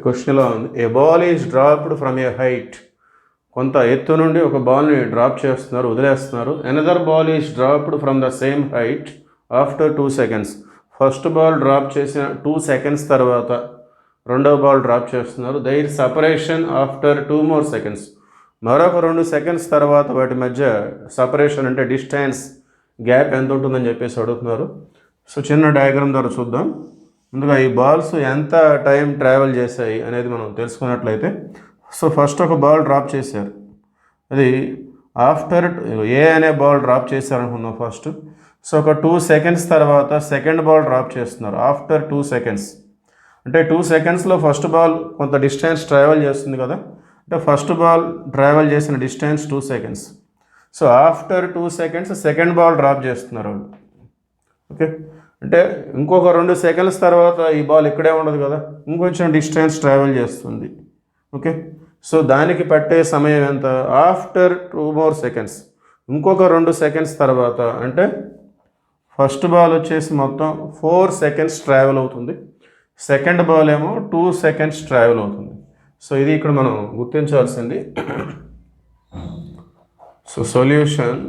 క్వశ్చన్లో ఉంది, a ball is dropped from a height. కొంత ఎత్తు నుండి ఒక బాల్ని డ్రాప్ చేస్తున్నారు, వదిలేస్తున్నారు. Another ball is dropped from the same height after 2 seconds. First ball drop చేసిన 2 seconds తర్వాత రెండవ బాల్ డ్రాప్ చేస్తున్నారు. Their separation after 2 more seconds. మరొక 2 seconds తర్వాత వాటి మధ్య సపరేషన్ అంటే డిస్టెన్స్, గ్యాప్ ఎంత ఉంటుందని చెప్పేసి అడుగుతున్నారు. సో చిన్న డయాగ్రామ్ ద్వారా చూద్దాం. ముందుగా ఈ బాల్స్ ఎంత టైం ట్రావెల్ చేశాయి అనేది మనం తెలుసుకున్నట్లయితే, సో ఫస్ట్ ఒక బాల్ డ్రాప్ చేశారు, అది ఆఫ్టర్ ఏ అనే బాల్ డ్రాప్ చేశారనుకుందాం ఫస్ట్. సో ఒక 2 seconds తర్వాత సెకండ్ బాల్ డ్రాప్ చేస్తున్నారు ఆఫ్టర్ 2 seconds. అంటే 2 secondsలో ఫస్ట్ బాల్ కొంత డిస్టెన్స్ ట్రావెల్ చేస్తుంది కదా, అంటే ఫస్ట్ బాల్ ట్రావెల్ చేసిన distance 2 seconds. So after 2 seconds second ball drop చేస్తున్నారు వాళ్ళు. ఓకే, అంటే ఇంకొక 2 seconds తర్వాత ఈ బాల్ ఇక్కడే ఉండదు కదా, ఇంకొంచెం డిస్టెన్స్ ట్రావెల్ చేస్తుంది. ఓకే, సో దానికి పట్టే సమయం ఎంత? After 2 more seconds. ఇంకొక 2 seconds తర్వాత, అంటే ఫస్ట్ బాల్ వచ్చేసి మొత్తం 4 seconds ట్రావెల్ అవుతుంది, సెకండ్ బాల్ ఏమో 2 seconds ట్రావెల్ అవుతుంది. సో ఇది ఇక్కడ మనం గుర్తించాల్సింది. So solution,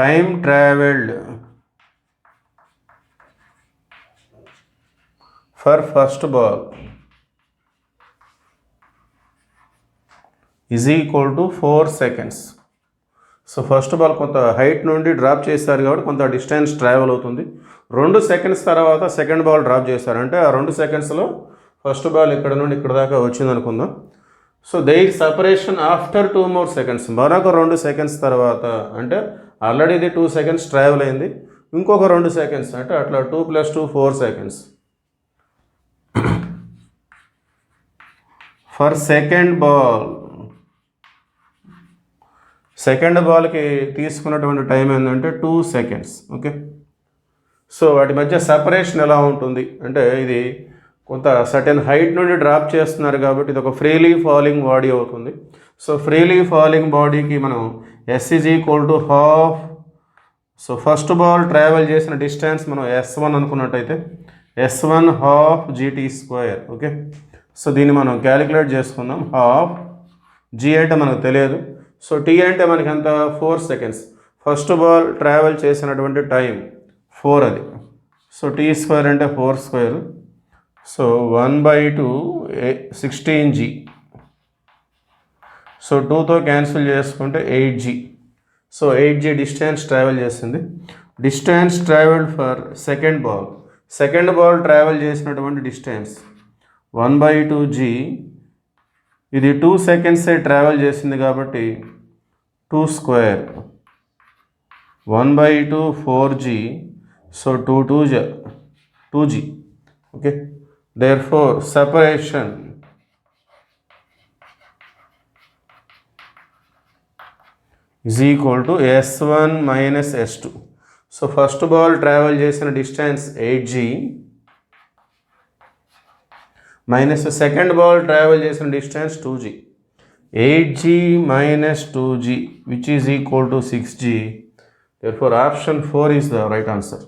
time travelled for first ball is equal to 4 seconds. So first ball కొంత హైట్ నుండి డ్రాప్ చేశారు కాబట్టి కొంత డిస్టెన్స్ ట్రావెల్ అవుతుంది. 2 seconds తర్వాత సెకండ్ బాల్ డ్రాప్ చేశారు, అంటే ఆ 2 secondsలో ఫస్ట్ బాల్ ఇక్కడ నుండి ఇక్కడ దాకా వచ్చింది అనుకుందాం. So their separation after 2 more seconds. మరొక 2 seconds తర్వాత, అంటే ఆల్రెడీ ఇది 2 seconds ట్రావెల్ అయింది, ఇంకొక 2 seconds, అంటే అట్లా 2 + 2 4 seconds. For second ball, second బాల్కి తీసుకున్నటువంటి టైం ఏంటంటే 2 seconds. ఓకే, సో వాటి మధ్య సపరేషన్ ఎలా ఉంటుంది అంటే, ఇది కొంత సర్టెన్ హైట్ నుండి డ్రాప్ చేస్తున్నారు కాబట్టి ఇది ఒక ఫ్రీలీ ఫాలింగ్ బాడీ అవుతుంది. సో ఫ్రీలీ ఫాలింగ్ బాడీకి మనం S is equal to half. So first ball travel చేసిన డిస్టెన్స్ మనం S1 అనుకున్నట్టయితే S1 ½ GT². Okay, so దీన్ని మనం క్యాలిక్యులేట్ చేసుకుందాం. హాఫ్, G అంటే మనకు తెలియదు, సో T అంటే మనకి ఎంత? 4 seconds. ఫస్ట్ బాల్ ట్రావెల్ చేసినటువంటి టైం 4 అది. సో T² అంటే 4². So 1/2 16G. సో 2తో క్యాన్సిల్ చేసుకుంటే 8G. So 8G distance travel చేసింది. Distance travelled for second ball, second ball travel చేసినటువంటి డిస్టెన్స్ 1/2G. ఇది 2 seconds ట్రావెల్ చేసింది కాబట్టి 2². 1/2 4G. So 2G. Okay, therefore separation is equal to S1 minus S2. So first ball travel చేసిన distance 8G minus second ball travel చేసిన distance 2G. 8G minus 2G which is equal to 6G. Therefore option 4 is the right answer.